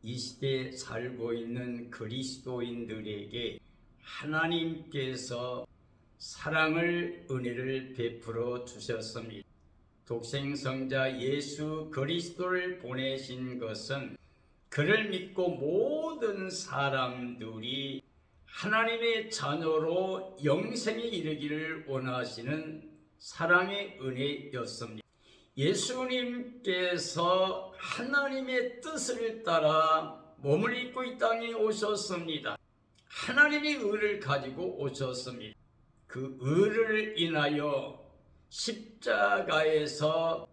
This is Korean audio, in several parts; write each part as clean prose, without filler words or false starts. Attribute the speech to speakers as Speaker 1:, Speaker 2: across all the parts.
Speaker 1: 이 시대에 살고 있는 그리스도인들에게 하나님께서 사랑을, 은혜를 베풀어 주셨습니다. 독생성자 예수 그리스도를 보내신 것은 그를 믿고 모든 사람들이 하나님의 자녀로 영생에 이르기를 원하시는 사랑의 은혜였습니다. 예수님께서 하나님의 뜻을 따라 몸을 입고 이 땅에 오셨습니다. 하나님의 의를 가지고 오셨습니다. 그 의를 인하여 십자가에서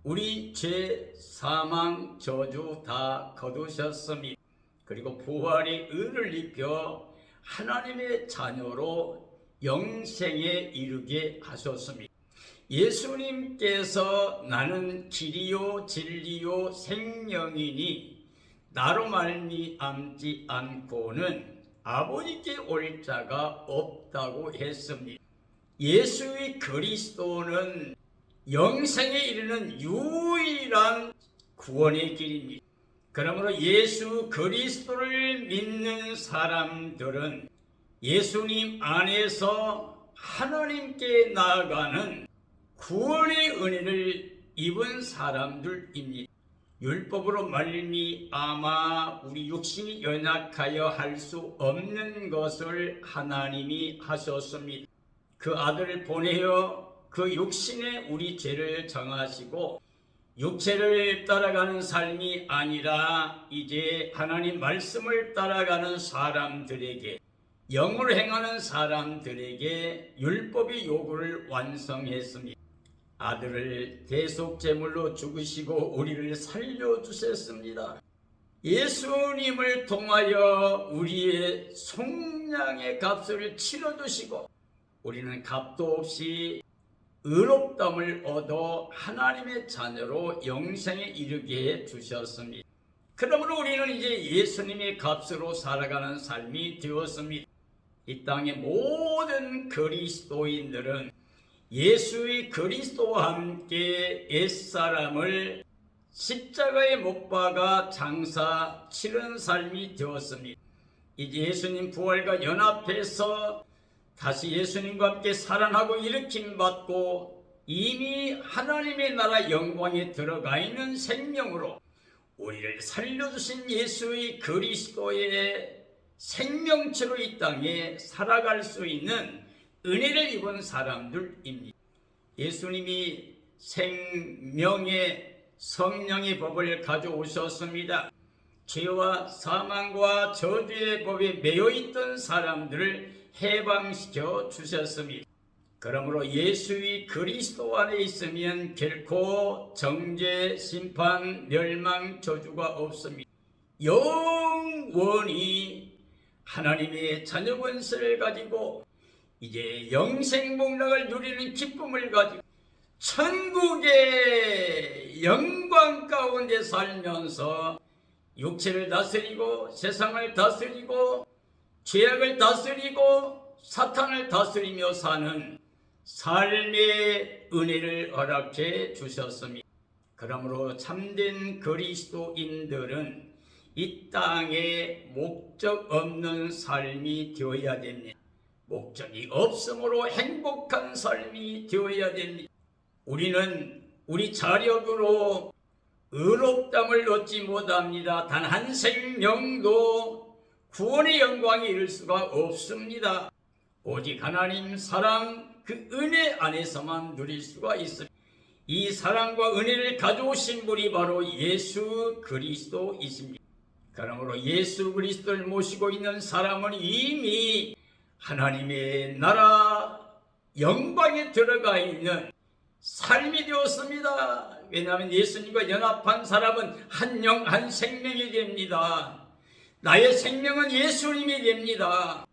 Speaker 1: 우리 죄, 사망, 저주 다 거두셨습니다. 그리고 부활의 의를 입혀 하나님의 자녀로 영생에 이르게 하셨습니다. 예수님께서 나는 길이요 진리요 생명이니 나로 말미암지 않고는 아버지께 올 자가 없다고 했습니다. 예수의 그리스도는 영생에 이르는 유일한 구원의 길입니다. 그러므로 예수 그리스도를 믿는 사람들은 예수님 안에서 하나님께 나아가는 구원의 은혜를 입은 사람들입니다. 율법으로 말미암아 우리 육신이 연약하여 할 수 없는 것을 하나님이 하셨습니다. 그 아들을 보내어 그 육신에 우리 죄를 정하시고 육체를 따라가는 삶이 아니라 이제 하나님 말씀을 따라가는 사람들에게, 영으로 행하는 사람들에게 율법의 요구를 완성했습니다. 아들을 대속제물로 죽으시고 우리를 살려주셨습니다. 예수님을 통하여 우리의 속량의 값을 치러주시고 우리는 값도 없이 의롭다함을 얻어 하나님의 자녀로 영생에 이르게 해주셨습니다. 그러므로 우리는 이제 예수님의 값으로 살아가는 삶이 되었습니다. 이 땅의 모든 그리스도인들은 예수의 그리스도와 함께 옛사람을 십자가에 못 박아 장사 치른 삶이 되었습니다. 이제 예수님 부활과 연합해서 다시 예수님과 함께 살아나고 일으킴 받고 이미 하나님의 나라 영광에 들어가 있는 생명으로 우리를 살려주신 예수의 그리스도의 생명체로 이 땅에 살아갈 수 있는 은혜를 입은 사람들입니다. 예수님이 생명의 성령의 법을 가져오셨습니다. 죄와 사망과 저주의 법에 매여 있던 사람들을 해방시켜 주셨습니다. 그러므로 예수의 그리스도 안에 있으면 결코 정죄, 심판, 멸망, 저주가 없습니다. 영원히 하나님의 자녀 권세를 가지고 이제 영생 복락을 누리는 기쁨을 가지고 천국의 영광 가운데 살면서 육체를 다스리고 세상을 다스리고 죄악을 다스리고 사탄을 다스리며 사는 삶의 은혜를 허락해 주셨습니다. 그러므로 참된 그리스도인들은 이 땅에 목적 없는 삶이 되어야 됩니다. 목적이 없으므로 행복한 삶이 되어야 됩니다. 우리는 우리 자력으로 의롭다함을 얻지 못합니다. 단 한 생명도 구원의 영광에 이를 수가 없습니다. 오직 하나님 사랑, 그 은혜 안에서만 누릴 수가 있습니다. 이 사랑과 은혜를 가져오신 분이 바로 예수 그리스도이십니다. 그러므로 예수 그리스도를 모시고 있는 사람은 이미 하나님의 나라 영광에 들어가 있는 삶이 되었습니다. 왜냐하면 예수님과 연합한 사람은 한 영, 한 생명이 됩니다. 나의 생명은 예수님이 됩니다.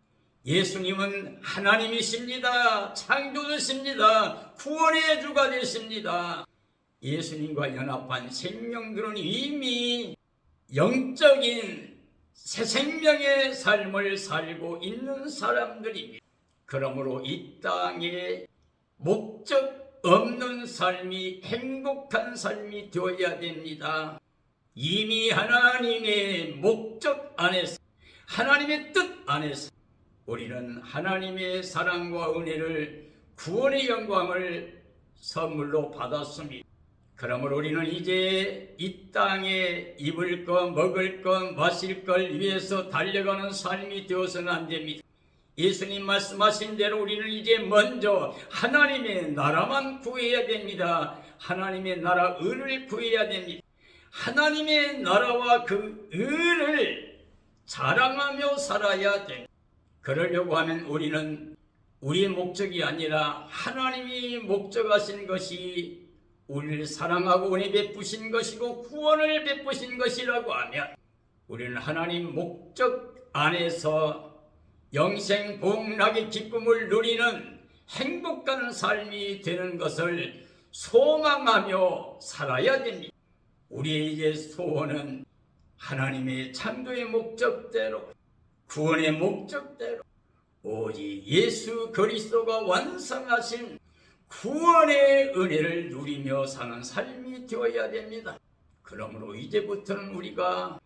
Speaker 1: 예수님은 하나님이십니다. 창조주십니다. 구원의 주가 되십니다. 예수님과 연합한 생명들은 이미 영적인 새 생명의 삶을 살고 있는 사람들입니다. 그러므로 이 땅에 목적 없는 삶이 행복한 삶이 되어야 됩니다. 이미 하나님의 목적 안에서, 하나님의 뜻 안에서 우리는 하나님의 사랑과 은혜를, 구원의 영광을 선물로 받았습니다. 그러므로 우리는 이제 이 땅에 입을 것, 먹을 것, 마실 걸 위해서 달려가는 삶이 되어서는 안 됩니다. 예수님 말씀하신 대로 우리는 이제 먼저 하나님의 나라만 구해야 됩니다. 하나님의 나라 의를 구해야 됩니다. 하나님의 나라와 그 의를 자랑하며 살아야 됩니다. 그러려고 하면 우리는 우리의 목적이 아니라 하나님이 목적하신 것이 우리를 사랑하고 은혜 베푸신 것이고 구원을 베푸신 것이라고 하면 우리는 하나님 목적 안에서 영생 복락의 기쁨을 누리는 행복한 삶이 되는 것을 소망하며 살아야 됩니다. 우리의 이제 소원은 하나님의 창조의 목적대로, 구원의 목적대로 오직 예수 그리스도가 완성하신 구원의 은혜를 누리며 사는 삶이 되어야 됩니다. 그러므로 이제부터는 우리가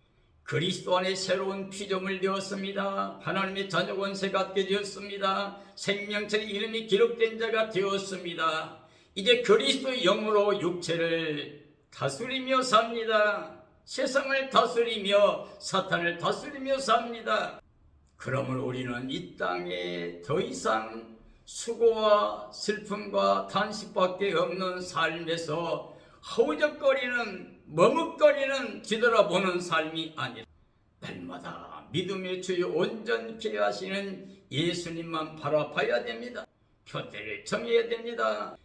Speaker 1: 그리스도 안에 새로운 피조물 되었습니다. 하나님의 자녀 권세 갖게 되었습니다. 생명책의 이름이 기록된 자가 되었습니다. 이제 그리스도의 영으로 육체를 다스리며 삽니다. 세상을 다스리며 사탄을 다스리며 삽니다. 그러므로 우리는 이 땅에 더 이상 수고와 슬픔과 탄식밖에 없는 삶에서 허우적거리는, 머뭇거리는, 뒤돌아보는 삶이 아니라 날마다 믿음의 주여 온전케 하시는 예수님만 바라봐야 됩니다. 표대를 정해야 됩니다.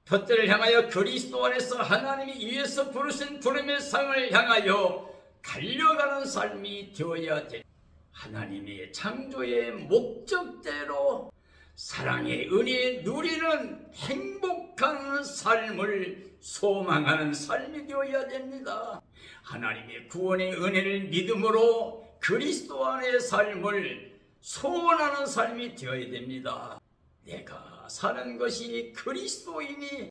Speaker 1: 표대를 향하여 그리스도 안에서 하나님이 위에서 부르신 부름의 상을 향하여 달려가는 삶이 되어야 됩니다. 하나님의 창조의 목적대로 사랑의 은혜 누리는 행복한 삶을 소망하는 삶이 되어야 됩니다. 하나님의 구원의 은혜를 믿음으로 그리스도 안의 삶을 소원하는 삶이 되어야 됩니다. 내가 사는 것이 그리스도이니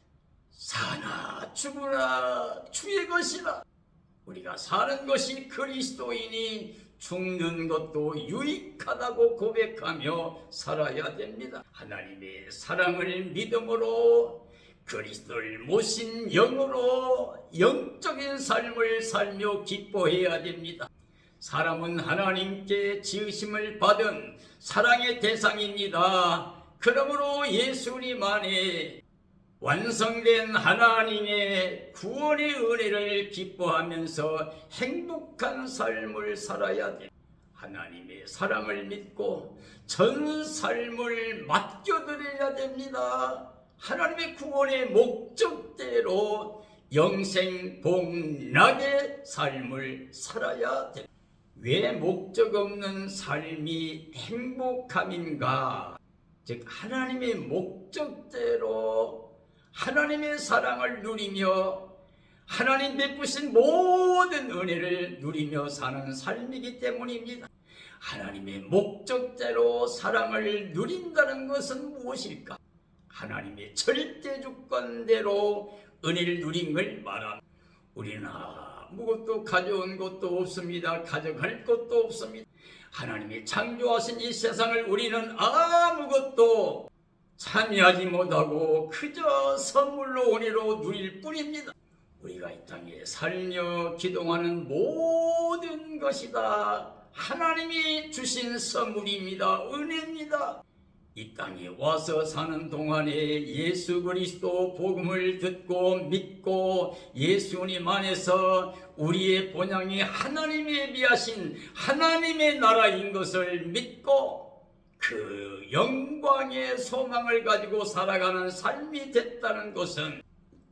Speaker 1: 사나 죽으나 주의 것이라. 우리가 사는 것이 그리스도이니 죽는 것도 유익하다고 고백하며 살아야 됩니다. 하나님의 사랑을 믿음으로 그리스도를 모신 영으로 영적인 삶을 살며 기뻐해야 됩니다. 사람은 하나님께 지으심을 받은 사랑의 대상입니다. 그러므로 예수님 안에 완성된 하나님의 구원의 은혜를 기뻐하면서 행복한 삶을 살아야 돼. 하나님의 사랑을 믿고 전 삶을 맡겨드려야 됩니다. 하나님의 구원의 목적대로 영생 복락의 삶을 살아야 돼. 왜 목적 없는 삶이 행복함인가? 즉 하나님의 목적대로 하나님의 사랑을 누리며 하나님 베푸신 모든 은혜를 누리며 사는 삶이기 때문입니다. 하나님의 목적대로 사랑을 누린다는 것은 무엇일까? 하나님의 절대주권대로 은혜를 누린 걸 말합니다. 우리는 아무것도 가져온 것도 없습니다. 가져갈 것도 없습니다. 하나님이 창조하신 이 세상을 우리는 아무것도 참여하지 못하고 그저 선물로 은혜로 누릴 뿐입니다. 우리가 이 땅에 살며 기동하는 모든 것이 다 하나님이 주신 선물입니다. 은혜입니다. 이 땅에 와서 사는 동안에 예수 그리스도 복음을 듣고 믿고 예수님 안에서 우리의 본향이 하나님의 비하신 하나님의 나라인 것을 믿고 그 영광의 소망을 가지고 살아가는 삶이 됐다는 것은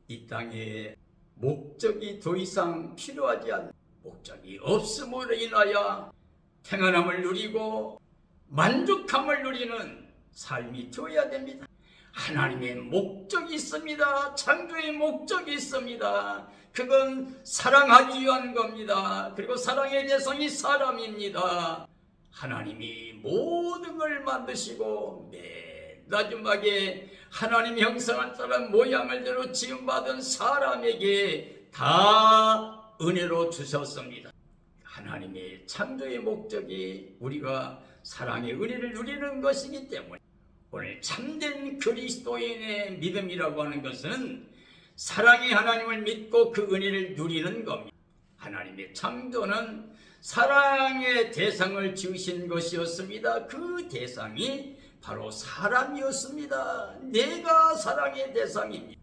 Speaker 1: 이 땅에 목적이 더 이상 필요하지 않는, 목적이 없음으로 인하여 평안함을 누리고 만족함을 누리는 삶이 되어야 됩니다. 하나님의 목적이 있습니다. 창조의 목적이 있습니다. 그건 사랑하기 위한 겁니다. 그리고 사랑의 대상이 사람입니다. 하나님이 모든 걸 만드시고 맨 마지막에 하나님 형상을 따라 모양을 대로 지음받은 사람에게 다 은혜로 주셨습니다. 하나님의 창조의 목적이 우리가 사랑의 은혜를 누리는 것이기 때문에 오늘 참된 그리스도인의 믿음이라고 하는 것은 사랑의 하나님을 믿고 그 은혜를 누리는 겁니다. 하나님의 창조는 사랑의 대상을 지으신 것이었습니다. 그 대상이 바로 사람이었습니다. 내가 사랑의 대상입니다.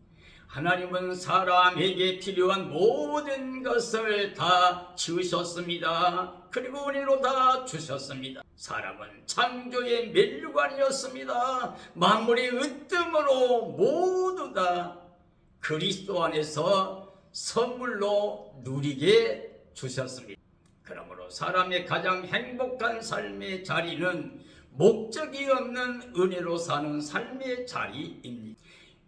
Speaker 1: 하나님은 사람에게 필요한 모든 것을 다 지으셨습니다. 그리고 은혜로 다 주셨습니다. 사람은 창조의 멸류관이었습니다. 만물의 으뜸으로 모두 다 그리스도 안에서 선물로 누리게 주셨습니다. 그러므로 사람의 가장 행복한 삶의 자리는 목적이 없는 은혜로 사는 삶의 자리입니다.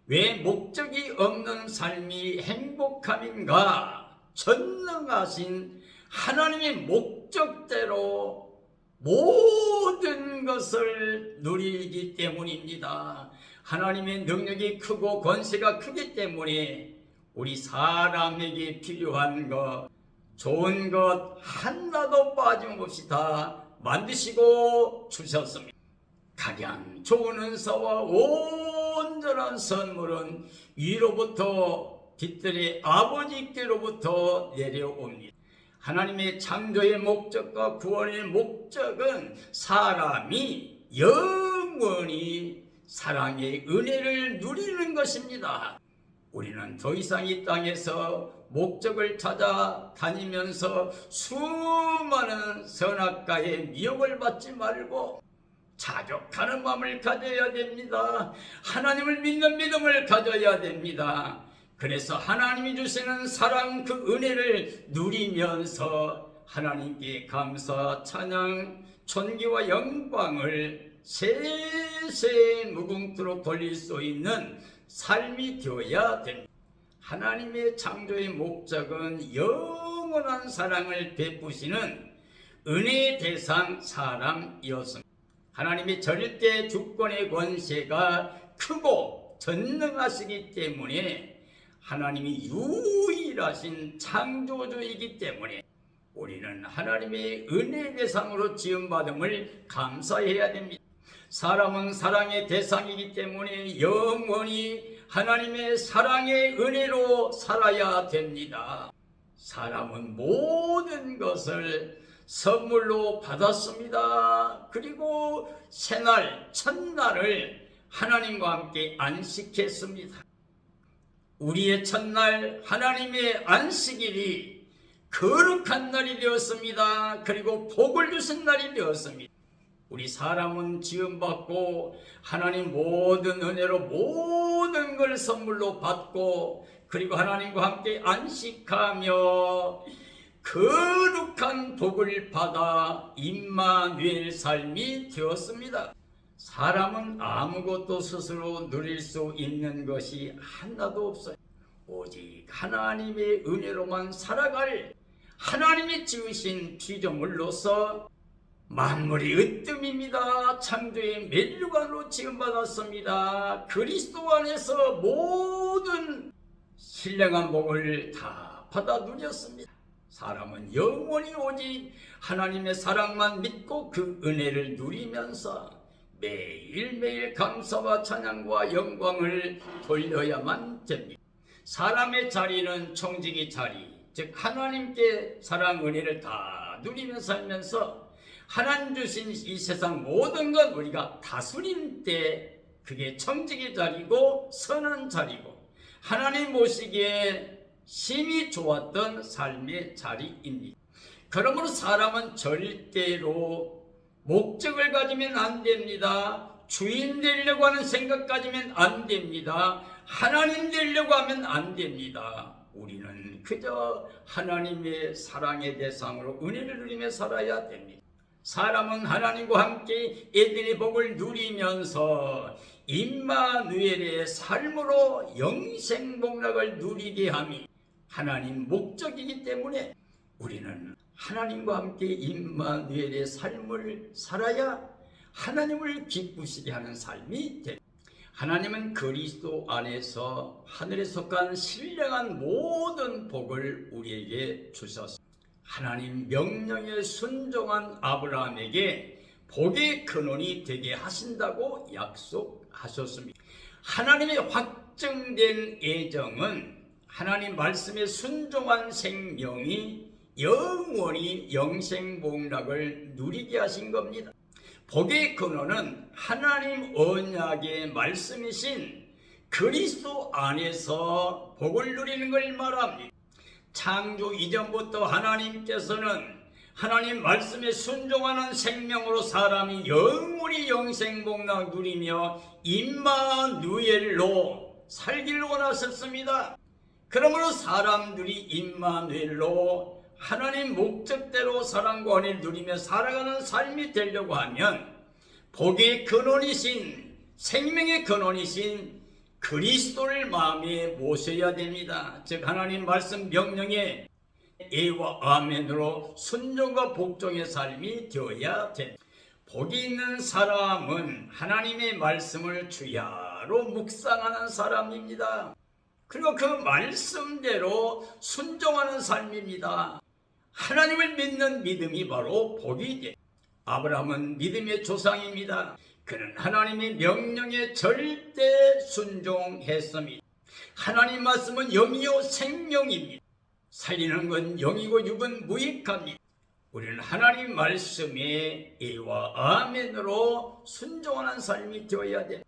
Speaker 1: 왜 목적이 없는 삶이 행복함인가? 전능하신 하나님의 목적대로 모든 것을 누리기 때문입니다. 하나님의 능력이 크고 권세가 크기 때문에 우리 사람에게 필요한 것, 좋은 것 하나도 빠짐없이 다 만드시고 주셨습니다. 가장 좋은 은사와 온전한 선물은 위로부터 빛들의 아버지께로부터 내려옵니다. 하나님의 창조의 목적과 구원의 목적은 사람이 영원히 사랑의 은혜를 누리는 것입니다. 우리는 더 이상 이 땅에서 목적을 찾아 다니면서 수많은 선악과의 미혹을 받지 말고 자족하는 마음을 가져야 됩니다. 하나님을 믿는 믿음을 가져야 됩니다. 그래서 하나님이 주시는 사랑 그 은혜를 누리면서 하나님께 감사, 찬양, 존귀와 영광을 세세 무궁토록 돌릴 수 있는 삶이 되어야 됩니다. 하나님의 창조의 목적은 영원한 사랑을 베푸시는 은혜의 대상 사람이었습니다. 하나님의 절대 주권의 권세가 크고 전능하시기 때문에 하나님이 유일하신 창조주이기 때문에 우리는 하나님의 은혜의 대상으로 지음받음을 감사해야 됩니다. 사람은 사랑의 대상이기 때문에 영원히 하나님의 사랑의 은혜로 살아야 됩니다. 사람은 모든 것을 선물로 받았습니다. 그리고 새날, 첫날을 하나님과 함께 안식했습니다. 우리의 첫날 하나님의 안식일이 거룩한 날이 되었습니다. 그리고 복을 주신 날이 되었습니다. 우리 사람은 지음받고 하나님 모든 은혜로 모든 걸 선물로 받고 그리고 하나님과 함께 안식하며 거룩한 복을 받아 임마누엘 삶이 되었습니다. 사람은 아무것도 스스로 누릴 수 있는 것이 하나도 없어요. 오직 하나님의 은혜로만 살아갈 하나님이 지으신 피조물로서 만물이 으뜸입니다. 창조의 멸류관으로 지음받았습니다. 그리스도 안에서 모든 신령한 복을 다 받아 누렸습니다. 사람은 영원히 오직 하나님의 사랑만 믿고 그 은혜를 누리면서 매일매일 감사와 찬양과 영광을 돌려야만 됩니다. 사람의 자리는 청지기 자리, 즉 하나님께 사랑 은혜를 다 누리면서 살면서 하나님 주신 이 세상 모든 것 우리가 다스린 때 그게 청지기 자리고 선한 자리고 하나님 모시기에 심히 좋았던 삶의 자리입니다. 그러므로 사람은 절대로 목적을 가지면 안 됩니다. 주인 되려고 하는 생각 가지면 안 됩니다. 하나님 되려고 하면 안 됩니다. 우리는 그저 하나님의 사랑의 대상으로 은혜를 누리며 살아야 됩니다. 사람은 하나님과 함께 에덴의 복을 누리면서 임마누엘의 삶으로 영생복락을 누리게 함이 하나님 목적이기 때문에 우리는 하나님과 함께 임마누엘의 삶을 살아야 하나님을 기쁘시게 하는 삶이 됩니다. 하나님은 그리스도 안에서 하늘에 속한 신령한 모든 복을 우리에게 주셨습니다. 하나님 명령에 순종한 아브라함에게 복의 근원이 되게 하신다고 약속하셨습니다. 하나님의 확정된 애정은 하나님 말씀에 순종한 생명이 영원히 영생복락을 누리게 하신 겁니다. 복의 근원은 하나님 언약의 말씀이신 그리스도 안에서 복을 누리는 걸 말합니다. 창조 이전부터 하나님께서는 하나님 말씀에 순종하는 생명으로 사람이 영원히 영생복락 누리며 임마누엘로 살기를 원하셨습니다. 그러므로 사람들이 임마누엘로 하나님 목적대로 사랑과 은혜를 누리며 살아가는 삶이 되려고 하면 복의 근원이신 생명의 근원이신 그리스도를 마음에 모셔야 됩니다. 즉 하나님 말씀 명령에 예와 아멘으로 순종과 복종의 삶이 되어야 됩니다. 복이 있는 사람은 하나님의 말씀을 주야로 묵상하는 사람입니다. 그리고 그 말씀대로 순종하는 삶입니다. 하나님을 믿는 믿음이 바로 복이 돼. 아브라함은 믿음의 조상입니다. 그는 하나님의 명령에 절대 순종했습니다. 하나님 말씀은 영이요 생명입니다. 살리는 건 영이고 육은 무익합니다. 우리는 하나님 말씀에 예와 아멘으로 순종하는 삶이 되어야 돼.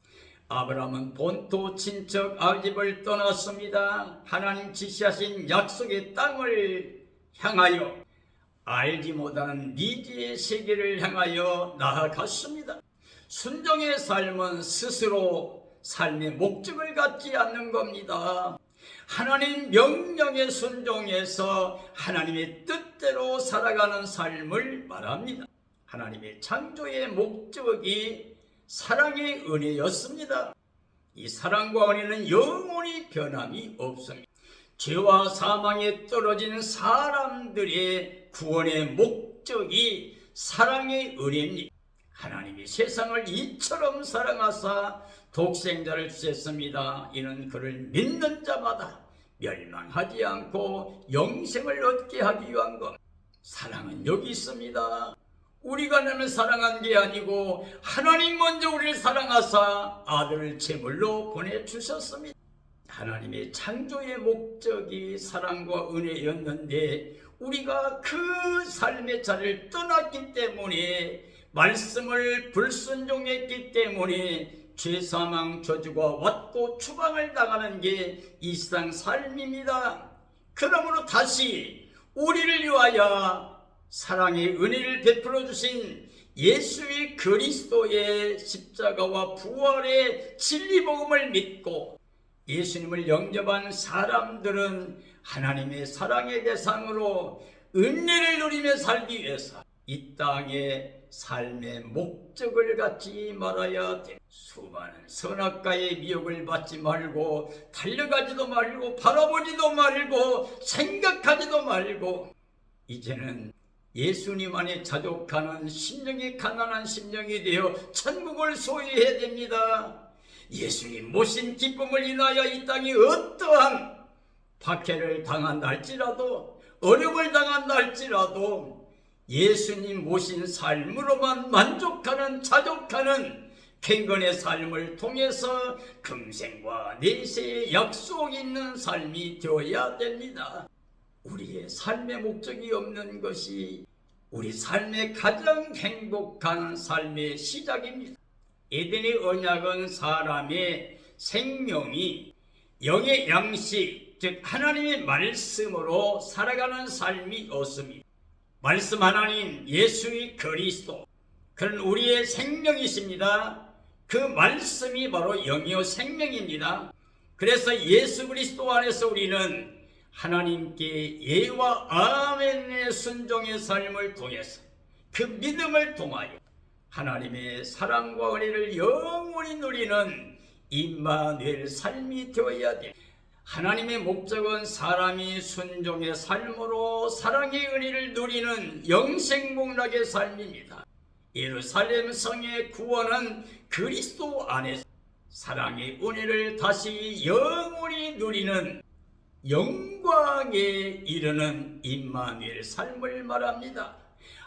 Speaker 1: 아브라함은 본토 친척 아집을 떠났습니다. 하나님 지시하신 약속의 땅을 향하여 알지 못하는 미지의 세계를 향하여 나아갔습니다. 순종의 삶은 스스로 삶의 목적을 갖지 않는 겁니다. 하나님 명령에 순종해서 하나님의 뜻대로 살아가는 삶을 말합니다. 하나님의 창조의 목적이 사랑의 은혜였습니다. 이 사랑과 은혜는 영원히 변함이 없습니다. 죄와 사망에 떨어진 사람들의 구원의 목적이 사랑의 은혜입니다. 하나님이 세상을 이처럼 사랑하사 독생자를 주셨습니다. 이는 그를 믿는 자마다 멸망하지 않고 영생을 얻게 하기 위한 것. 사랑은 여기 있습니다. 우리가 하나님을 사랑한 게 아니고 하나님 먼저 우리를 사랑하사 아들을 제물로 보내주셨습니다. 하나님의 창조의 목적이 사랑과 은혜였는데 우리가 그 삶의 자리를 떠났기 때문에 말씀을 불순종했기 때문에 죄사망 저주가 왔고 추방을 당하는 게 이 세상 삶입니다. 그러므로 다시 우리를 위하여 사랑의 은혜를 베풀어 주신 예수의 그리스도의 십자가와 부활의 진리복음을 믿고 예수님을 영접한 사람들은 하나님의 사랑의 대상으로 은혜를 누리며 살기 위해서 이 땅에 삶의 목적을 갖지 말아야 돼. 수많은 선악과의 미혹을 받지 말고 달려가지도 말고 바라보지도 말고 생각하지도 말고 이제는 예수님 안에 자족하는 심령이 가난한 심령이 되어 천국을 소유해야 됩니다. 예수님 모신 기쁨을 인하여 이 땅에 어떠한 박해를 당한다 할지라도 어려움을 당한다 할지라도 예수님 모신 삶으로만 만족하는 자족하는 갱건의 삶을 통해서 금생과 내세의 약속이 있는 삶이 되어야 됩니다. 우리의 삶의 목적이 없는 것이 우리 삶의 가장 행복한 삶의 시작입니다. 에덴의 언약은 사람의 생명이 영의 양식, 즉 하나님의 말씀으로 살아가는 삶이었습니다. 말씀 하나님 예수의 그리스도, 그는 우리의 생명이십니다. 그 말씀이 바로 영이요 생명입니다. 그래서 예수 그리스도 안에서 우리는 하나님께 예와 아멘의 순종의 삶을 통해서 그 믿음을 통하여 하나님의 사랑과 은혜를 영원히 누리는 임마누엘 삶이 되어야 돼. 하나님의 목적은 사람이 순종의 삶으로 사랑의 은혜를 누리는 영생복락의 삶입니다. 예루살렘 성의 구원은 그리스도 안에서 사랑의 은혜를 다시 영원히 누리는 영광에 이르는 임마누엘 삶을 말합니다.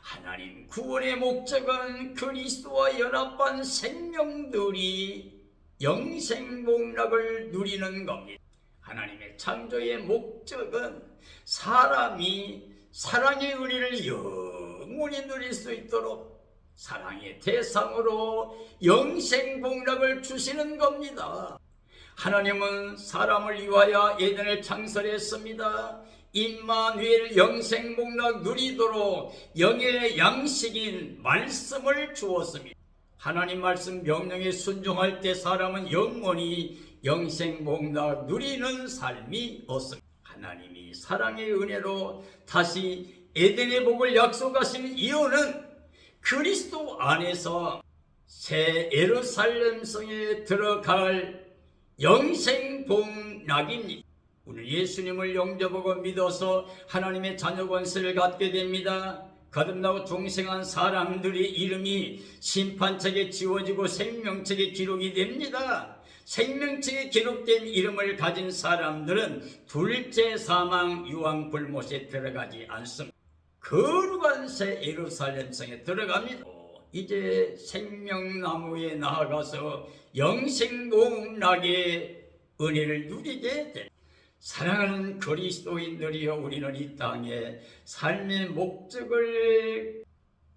Speaker 1: 하나님 구원의 목적은 그리스도와 연합한 생명들이 영생복락을 누리는 겁니다. 하나님의 창조의 목적은 사람이 사랑의 은혜를 영원히 누릴 수 있도록 사랑의 대상으로 영생복락을 주시는 겁니다. 하나님은 사람을 위하여 에덴을 창설했습니다. 임마누엘 영생복락 누리도록 영의 양식인 말씀을 주었습니다. 하나님 말씀 명령에 순종할 때 사람은 영원히 영생복락 누리는 삶이 없습니다. 하나님이 사랑의 은혜로 다시 에덴의 복을 약속하신 이유는 그리스도 안에서 새 예루살렘 성에 들어갈 영생복락입니다. 오늘 예수님을 영접하고 믿어서 하나님의 자녀 권세를 갖게 됩니다. 거듭나고 중생한 사람들의 이름이 심판책에 지워지고 생명책에 기록이 됩니다. 생명책에 기록된 이름을 가진 사람들은 둘째 사망 유황 불못에 들어가지 않습니다. 거룩한 새 예루살렘 성에 들어갑니다. 이제 생명나무에 나아가서 영생복락의 은혜를 누리게 됩니다. 사랑하는 그리스도인들이여, 우리는 이 땅에 삶의 목적을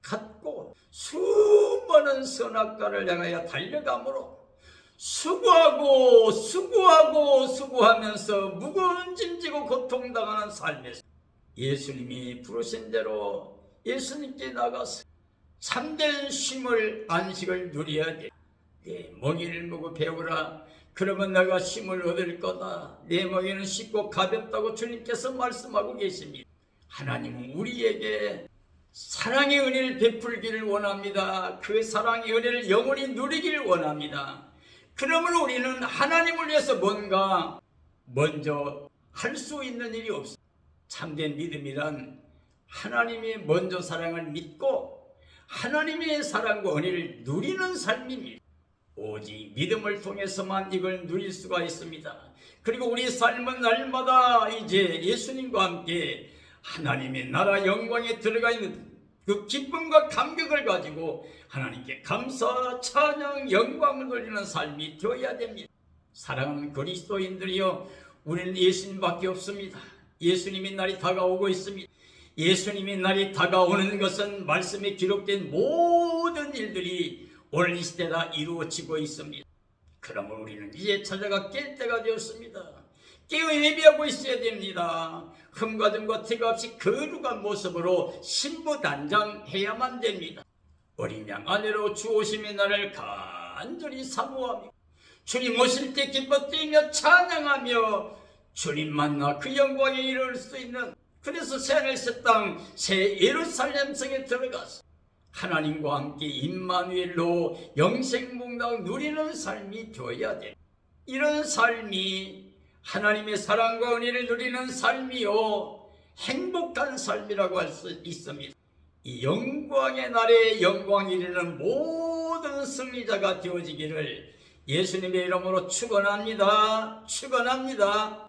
Speaker 1: 갖고 수많은 선악과를 향하여 달려가므로 수고하면서 무거운 짐 지고 고통당하는 삶에서 예수님이 부르신 대로 예수님께 나가서 참된 쉼을 안식을 누려야 돼. 내 멍에를 무고 배우라. 그러면 내가 쉼을 얻을 거다. 내 멍에는 쉽고 가볍다고 주님께서 말씀하고 계십니다. 하나님은 우리에게 사랑의 은혜를 베풀기를 원합니다. 그 사랑의 은혜를 영원히 누리기를 원합니다. 그러면 우리는 하나님을 위해서 뭔가 먼저 할 수 있는 일이 없습니다. 참된 믿음이란 하나님의 먼저 사랑을 믿고 하나님의 사랑과 은혜를 누리는 삶입니다. 오직 믿음을 통해서만 이걸 누릴 수가 있습니다. 그리고 우리 삶은 날마다 이제 예수님과 함께 하나님의 나라 영광에 들어가 있는 그 기쁨과 감격을 가지고 하나님께 감사, 찬양, 영광을 돌리는 삶이 되어야 됩니다. 사랑하는 그리스도인들이여, 우리는 예수님밖에 없습니다. 예수님의 날이 다가오고 있습니다. 예수님의 날이 다가오는 것은 말씀에 기록된 모든 일들이 오늘 이 시대 다 이루어지고 있습니다. 그러면 우리는 이제 찾아가 깰 때가 되었습니다. 깨어 예비하고 있어야 됩니다. 흠과 듬과 티가 없이 거룩한 모습으로 신부단장해야만 됩니다. 어린 양 아내로 주 오심의 날을 간절히 사모하며 주님 오실 때 기뻐 뛰며 찬양하며 주님 만나 그 영광에 이를 수 있는, 그래서 새하늘 새 땅 새 예루살렘 성에 들어가서 하나님과 함께 임마누엘로 영생복락 누리는 삶이 되어야 돼. 이런 삶이 하나님의 사랑과 은혜를 누리는 삶이요, 행복한 삶이라고 할 수 있습니다. 이 영광의 날에 영광이 이르는 모든 승리자가 되어지기를 예수님의 이름으로 축원합니다. 축원합니다.